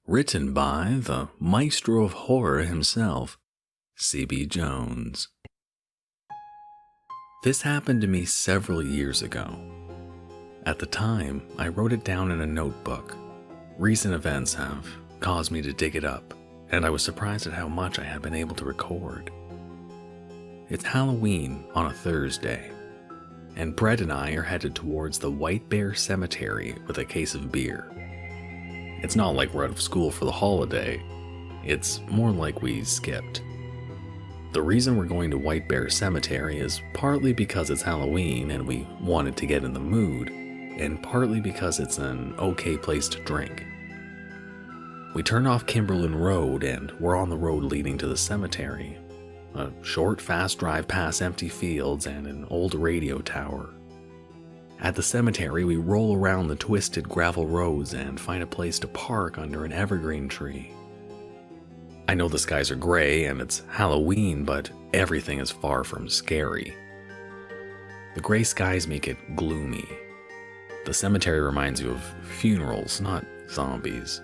Written by the maestro of horror himself, C.B. Jones. This happened to me several years ago. At the time, I wrote it down in a notebook. Recent events have caused me to dig it up, and I was surprised at how much I had been able to record. It's Halloween on a Thursday, and Brett and I are headed towards the White Bear Cemetery with a case of beer. It's not like we're out of school for the holiday, it's more like we skipped. The reason we're going to White Bear Cemetery is partly because it's Halloween and we wanted to get in the mood, and partly because it's an okay place to drink. We turn off Kimberlin Road and we're on the road leading to the cemetery. A short, fast drive past empty fields and an old radio tower. At the cemetery, we roll around the twisted gravel roads and find a place to park under an evergreen tree. I know the skies are gray and it's Halloween, but everything is far from scary. The gray skies make it gloomy. The cemetery reminds you of funerals, not zombies.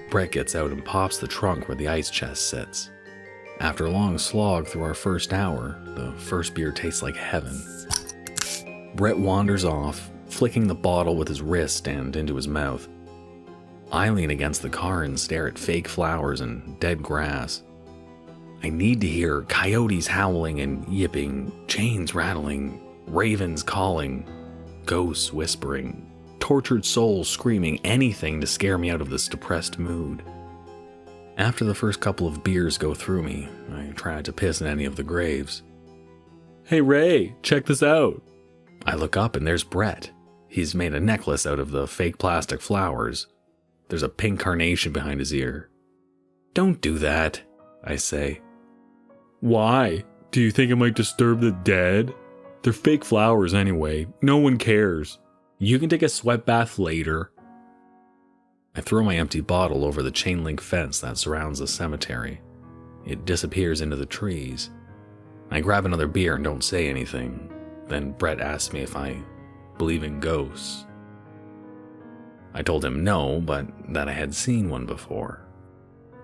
Brett gets out and pops the trunk where the ice chest sits. After a long slog through our first hour, the first beer tastes like heaven. Brett wanders off, flicking the bottle with his wrist and into his mouth. I lean against the car and stare at fake flowers and dead grass. I need to hear coyotes howling and yipping, chains rattling, ravens calling, ghosts whispering, tortured souls screaming, anything to scare me out of this depressed mood. After the first couple of beers go through me, I try not to piss in any of the graves. "Hey Ray, check this out." I look up and there's Brett. He's made a necklace out of the fake plastic flowers. There's a pink carnation behind his ear. "Don't do that," I say. "Why? Do you think it might disturb the dead? They're fake flowers anyway. No one cares. You can take a sweat bath later." I throw my empty bottle over the chain link fence that surrounds the cemetery. It disappears into the trees. I grab another beer and don't say anything. Then Brett asks me if I believe in ghosts. I told him no, but that I had seen one before.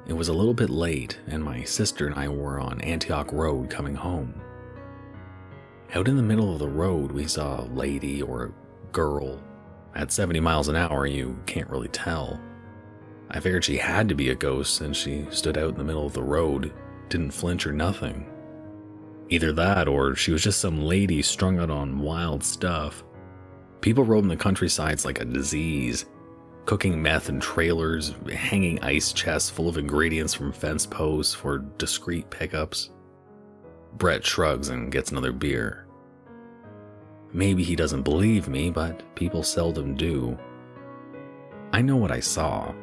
It was a little bit late, and my sister and I were on Antioch Road coming home. Out in the middle of the road, we saw a lady or a girl. At 70 miles an hour, you can't really tell. I figured she had to be a ghost since she stood out in the middle of the road, didn't flinch or nothing. Either that or she was just some lady strung out on wild stuff. People rode in the countrysides like a disease, cooking meth in trailers, hanging ice chests full of ingredients from fence posts for discreet pickups. Brett shrugs and gets another beer. Maybe he doesn't believe me, but people seldom do. I know what I saw.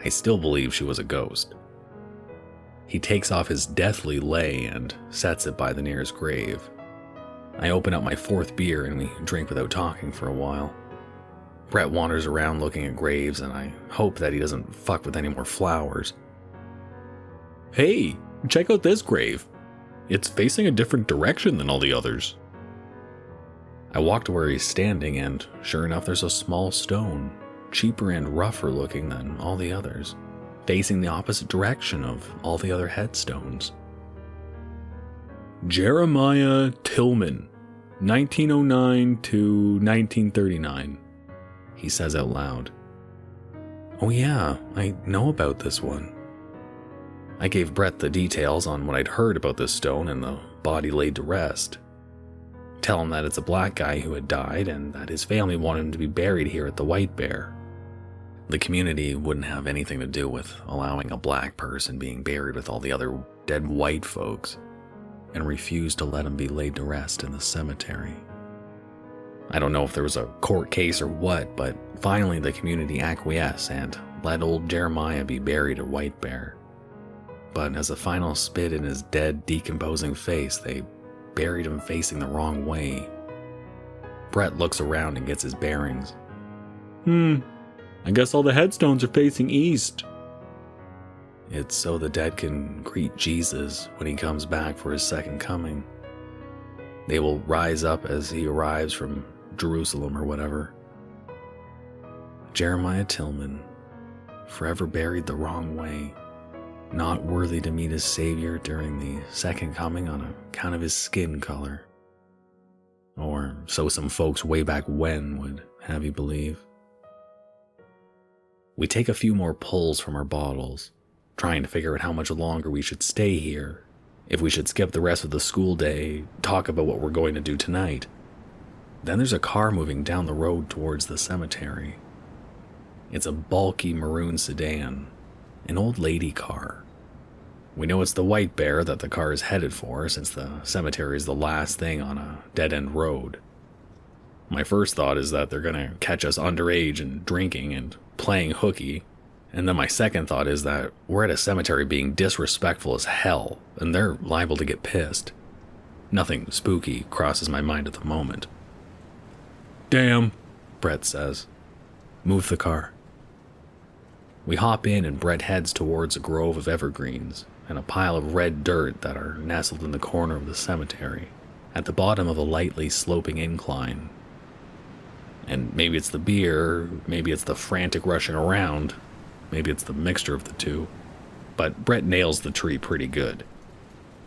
I still believe she was a ghost. He takes off his deathly lei and sets it by the nearest grave. I open up my fourth beer and we drink without talking for a while. Brett wanders around looking at graves and I hope that he doesn't fuck with any more flowers. "Hey, check out this grave. It's facing a different direction than all the others." I walk to where he's standing and sure enough there's a small stone, cheaper and rougher looking than all the others, facing the opposite direction of all the other headstones. "Jeremiah Tillman, 1909 to 1939, he says out loud. "Oh yeah, I know about this one." I gave Brett the details on what I'd heard about this stone and the body laid to rest. Tell him that it's a black guy who had died and that his family wanted him to be buried here at the White Bear. The community wouldn't have anything to do with allowing a black person being buried with all the other dead white folks, and refused to let him be laid to rest in the cemetery. I don't know if there was a court case or what, but finally the community acquiesced and let old Jeremiah be buried at White Bear. But as a final spit in his dead, decomposing face, they buried him facing the wrong way. Brett looks around and gets his bearings. I guess all the headstones are facing east." It's so the dead can greet Jesus when he comes back for his second coming. They will rise up as he arrives from Jerusalem or whatever. Jeremiah Tillman, forever buried the wrong way, not worthy to meet his Savior during the second coming on account of his skin color. Or so some folks way back when would have you believe. We take a few more pulls from our bottles, trying to figure out how much longer we should stay here, if we should skip the rest of the school day, talk about what we're going to do tonight. Then there's a car moving down the road towards the cemetery. It's a bulky maroon sedan, an old lady car. We know it's the White Bear that the car is headed for, since the cemetery is the last thing on a dead-end road. My first thought is that they're gonna catch us underage and drinking and playing hooky, and then my second thought is that we're at a cemetery being disrespectful as hell, and they're liable to get pissed. Nothing spooky crosses my mind at the moment. "Damn," Brett says. "Move the car." We hop in and Brett heads towards a grove of evergreens and a pile of red dirt that are nestled in the corner of the cemetery, at the bottom of a lightly sloping incline. And maybe it's the beer, maybe it's the frantic rushing around, maybe it's the mixture of the two, but Brett nails the tree pretty good.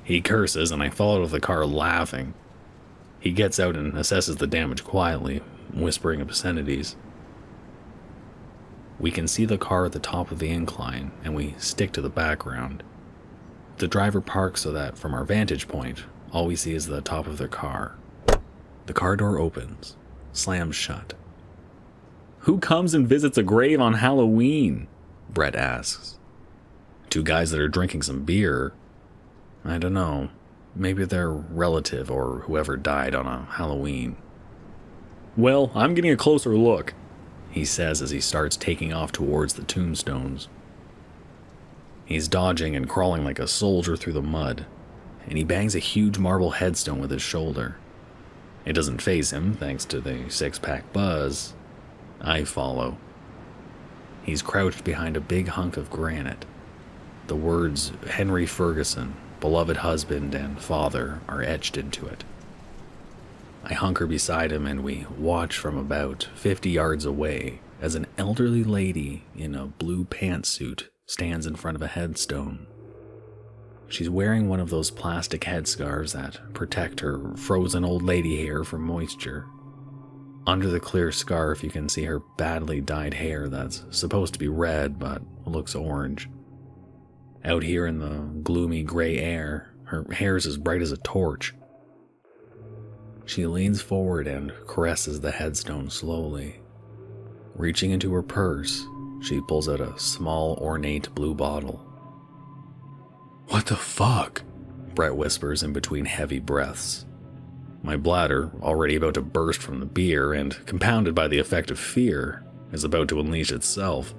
He curses and I fall out of the car laughing. He gets out and assesses the damage quietly, whispering obscenities. We can see the car at the top of the incline, and we stick to the background. The driver parks so that, from our vantage point, all we see is the top of their car. The car door opens, slams shut. "Who comes and visits a grave on Halloween?" Brett asks. "Two guys that are drinking some beer. I don't know. Maybe their relative or whoever died on a Halloween." "Well, I'm getting a closer look," he says as he starts taking off towards the tombstones. He's dodging and crawling like a soldier through the mud, and he bangs a huge marble headstone with his shoulder. It doesn't faze him, thanks to the six-pack buzz. I follow. He's crouched behind a big hunk of granite. The words Henry Ferguson, beloved husband and father, are etched into it. I hunker beside him and we watch from about 50 yards away as an elderly lady in a blue pantsuit stands in front of a headstone. She's wearing one of those plastic headscarves that protect her frozen old lady hair from moisture. Under the clear scarf you can see her badly dyed hair that's supposed to be red but looks orange. Out here in the gloomy gray air, her hair's as bright as a torch. She leans forward and caresses the headstone slowly. Reaching into her purse, she pulls out a small, ornate blue bottle. "What the fuck?" Brett whispers in between heavy breaths. My bladder, already about to burst from the beer and compounded by the effect of fear, is about to unleash itself.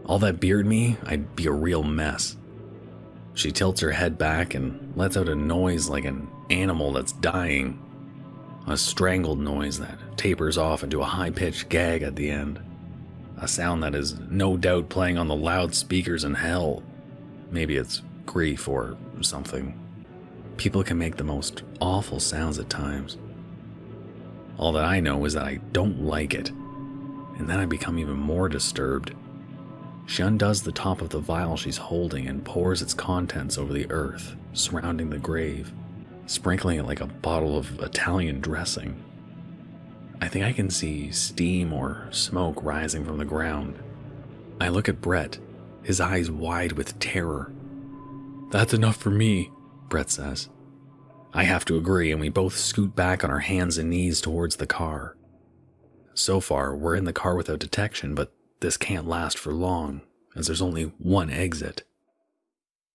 All that beer in me, I'd be a real mess. She tilts her head back and lets out a noise like an animal that's dying. A strangled noise that tapers off into a high-pitched gag at the end. A sound that is no doubt playing on the loudspeakers in hell. Maybe it's grief or something. People can make the most awful sounds at times. All that I know is that I don't like it. And then I become even more disturbed. She undoes the top of the vial she's holding and pours its contents over the earth surrounding the grave, sprinkling it like a bottle of Italian dressing. I think I can see steam or smoke rising from the ground. I look at Brett, his eyes wide with terror. "That's enough for me," Brett says. I have to agree, and we both scoot back on our hands and knees towards the car. So far, we're in the car without detection, but this can't last for long, as there's only one exit.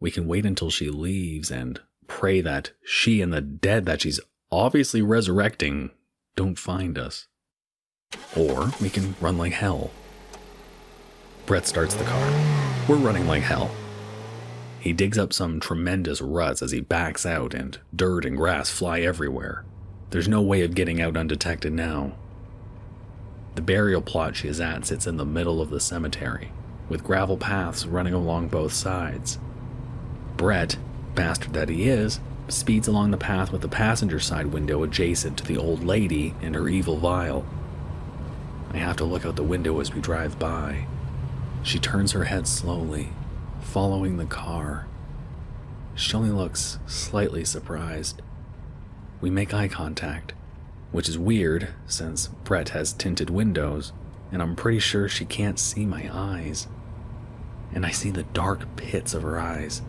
We can wait until she leaves and pray that she and the dead that she's obviously resurrecting don't find us. Or we can run like hell. Brett starts the car. We're running like hell. He digs up some tremendous ruts as he backs out, and dirt and grass fly everywhere. There's no way of getting out undetected now. The burial plot she is at sits in the middle of the cemetery, with gravel paths running along both sides. Brett, bastard that he is, speeds along the path with the passenger side window adjacent to the old lady and her evil vial. I have to look out the window as we drive by. She turns her head slowly, following the car. She only looks slightly surprised. We make eye contact, which is weird since Brett has tinted windows, and I'm pretty sure she can't see my eyes. And I see the dark pits of her eyes.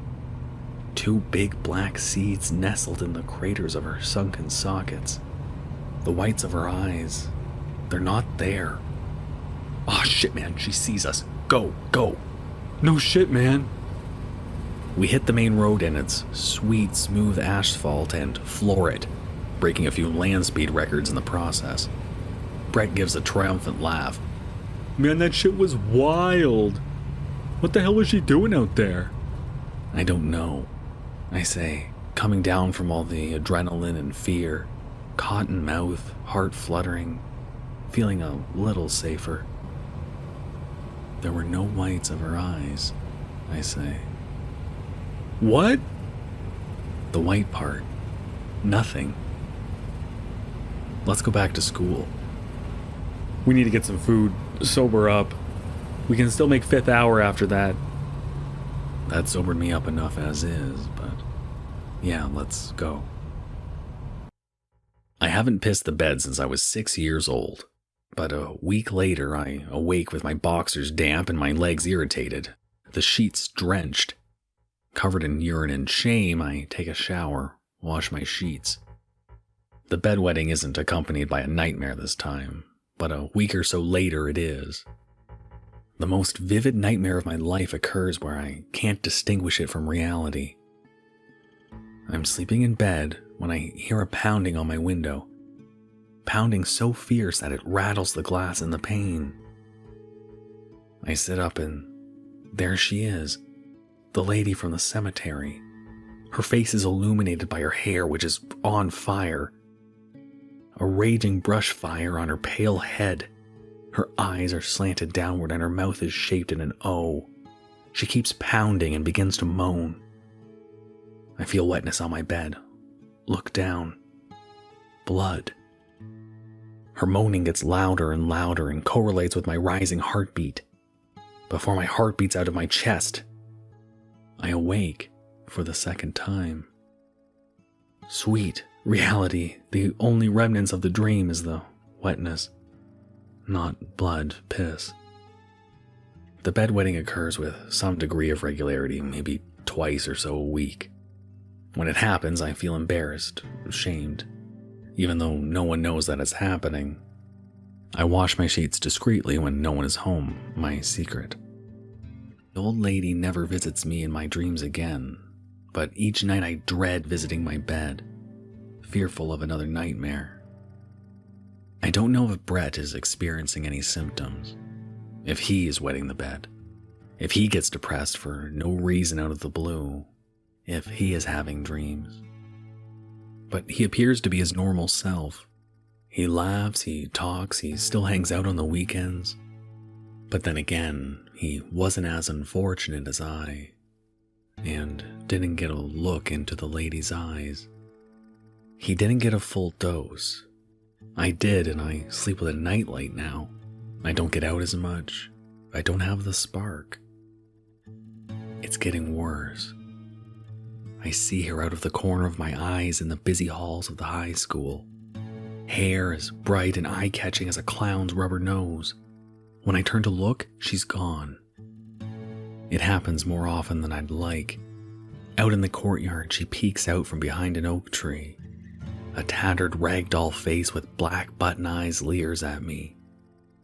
2 big black seeds nestled in the craters of her sunken sockets. The whites of her eyes, they're not there. Oh shit, man, she sees us. Go, go. No shit, man. We hit the main road and its sweet, smooth asphalt and floor it, breaking a few land speed records in the process. Brett gives a triumphant laugh. Man, that shit was wild. What the hell was she doing out there? I don't know, I say, coming down from all the adrenaline and fear, cotton mouth, heart fluttering, feeling a little safer. There were no whites of her eyes, I say. What? The white part. Nothing. Let's go back to school. We need to get some food, sober up. We can still make 5th hour after that. That sobered me up enough as is, but yeah, let's go. I haven't pissed the bed since I was 6 years old, but a week later I awake with my boxers damp and my legs irritated, the sheets drenched. Covered in urine and shame, I take a shower, wash my sheets. The bedwetting isn't accompanied by a nightmare this time, but a week or so later it is. The most vivid nightmare of my life occurs where I can't distinguish it from reality. I'm sleeping in bed when I hear a pounding on my window, pounding so fierce that it rattles the glass in the pane. I sit up and there she is, the lady from the cemetery. Her face is illuminated by her hair, which is on fire. A raging brush fire on her pale head. Her eyes are slanted downward and her mouth is shaped in an O. She keeps pounding and begins to moan. I feel wetness on my bed. Look down. Blood. Her moaning gets louder and louder and correlates with my rising heartbeat. Before my heart beats out of my chest, I awake for the second time. Sweet reality, the only remnants of the dream is the wetness, not blood, piss. The bedwetting occurs with some degree of regularity, maybe twice or so a week. When it happens, I feel embarrassed, ashamed, even though no one knows that it's happening. I wash my sheets discreetly when no one is home, my secret. The old lady never visits me in my dreams again, but each night I dread visiting my bed, fearful of another nightmare. I don't know if Brett is experiencing any symptoms, if he is wetting the bed, if he gets depressed for no reason out of the blue, if he is having dreams. But he appears to be his normal self. He laughs, he talks, he still hangs out on the weekends. But then again, he wasn't as unfortunate as I, and didn't get a look into the lady's eyes. He didn't get a full dose. I did, and I sleep with a nightlight now. I don't get out as much. I don't have the spark. It's getting worse. I see her out of the corner of my eyes in the busy halls of the high school. Hair as bright and eye-catching as a clown's rubber nose. When I turn to look, she's gone. It happens more often than I'd like. Out in the courtyard, she peeks out from behind an oak tree. A tattered ragdoll face with black button eyes leers at me.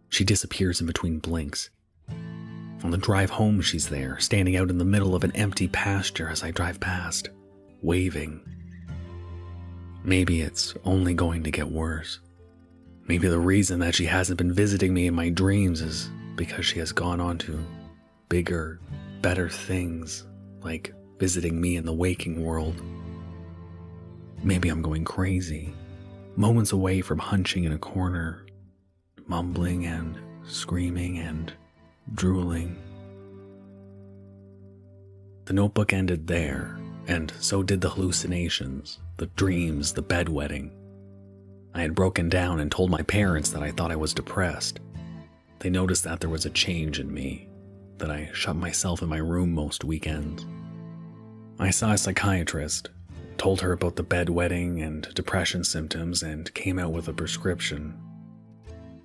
She disappears in between blinks. On the drive home, she's there, standing out in the middle of an empty pasture as I drive past, waving. Maybe it's only going to get worse. Maybe the reason that she hasn't been visiting me in my dreams is because she has gone on to bigger, better things, like visiting me in the waking world. Maybe I'm going crazy, moments away from hunching in a corner, mumbling and screaming and drooling. The notebook ended there, and so did the hallucinations, the dreams, the bedwetting. I had broken down and told my parents that I thought I was depressed. They noticed that there was a change in me, that I shut myself in my room most weekends. I saw a psychiatrist, told her about the bedwetting and depression symptoms, and came out with a prescription.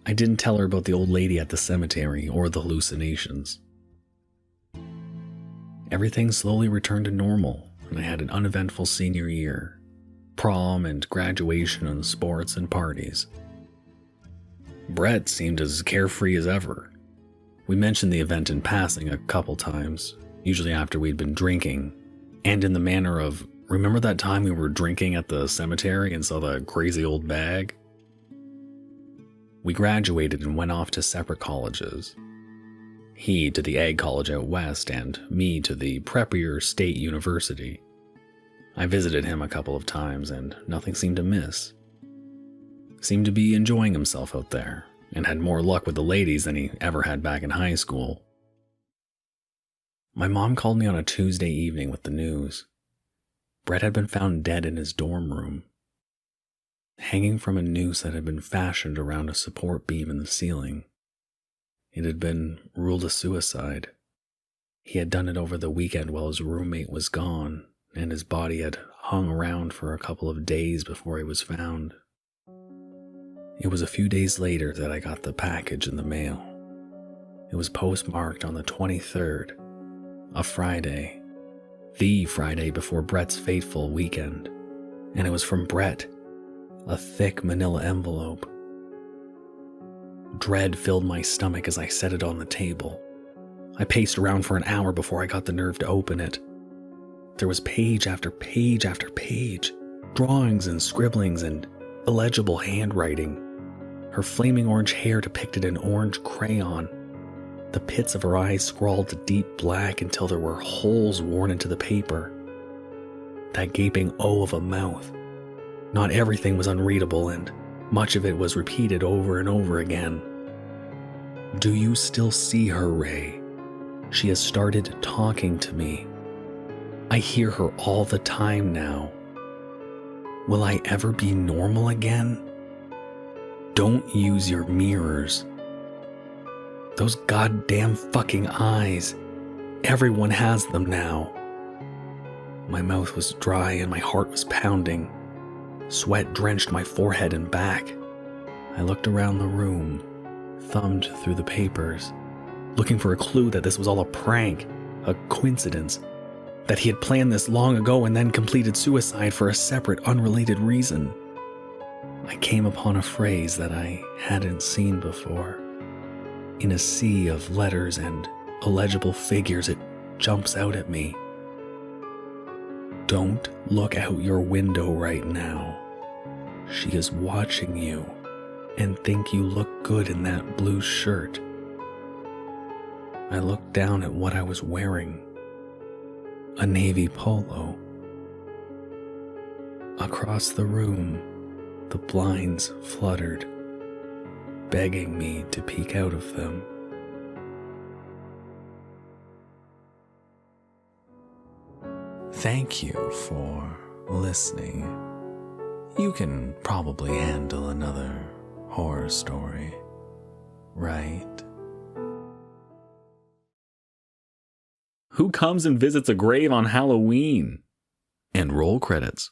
I didn't tell her about the old lady at the cemetery or the hallucinations. Everything slowly returned to normal, and I had an uneventful senior year, prom and graduation and sports and parties. Brett seemed as carefree as ever. We mentioned the event in passing a couple times, usually after we'd been drinking, and in the manner of, remember that time we were drinking at the cemetery and saw the crazy old bag? We graduated and went off to separate colleges. He to the Ag College out west and me to the preppier State University. I visited him a couple of times and nothing seemed amiss. Seemed to be enjoying himself out there and had more luck with the ladies than he ever had back in high school. My mom called me on a Tuesday evening with the news. Brett had been found dead in his dorm room, hanging from a noose that had been fashioned around a support beam in the ceiling. It had been ruled a suicide. He had done it over the weekend while his roommate was gone, and his body had hung around for a couple of days before he was found. It was a few days later that I got the package in the mail. It was postmarked on the 23rd, a Friday, the Friday before Brett's fateful weekend, and it was from Brett, a thick manila envelope. Dread filled my stomach as I set it on the table. I paced around for an hour before I got the nerve to open it. There was page after page after page, drawings and scribblings and illegible handwriting. Her flaming orange hair depicted in orange crayon. The pits of her eyes scrawled to deep black until there were holes worn into the paper. That gaping O of a mouth. Not everything was unreadable, and much of it was repeated over and over again. Do you still see her, Ray? She has started talking to me. I hear her all the time now. Will I ever be normal again? Don't use your mirrors. Those goddamn fucking eyes. Everyone has them now. My mouth was dry and my heart was pounding. Sweat drenched my forehead and back. I looked around the room, thumbed through the papers, looking for a clue that this was all a prank, a coincidence, that he had planned this long ago and then completed suicide for a separate, unrelated reason. I came upon a phrase that I hadn't seen before. In a sea of letters and illegible figures, it jumps out at me. Don't look out your window right now. She is watching you and think you look good in that blue shirt. I looked down at what I was wearing. A navy polo. Across the room, the blinds fluttered, begging me to peek out of them. Thank you for listening. You can probably handle another horror story, right? Who comes and visits a grave on Halloween? And roll credits.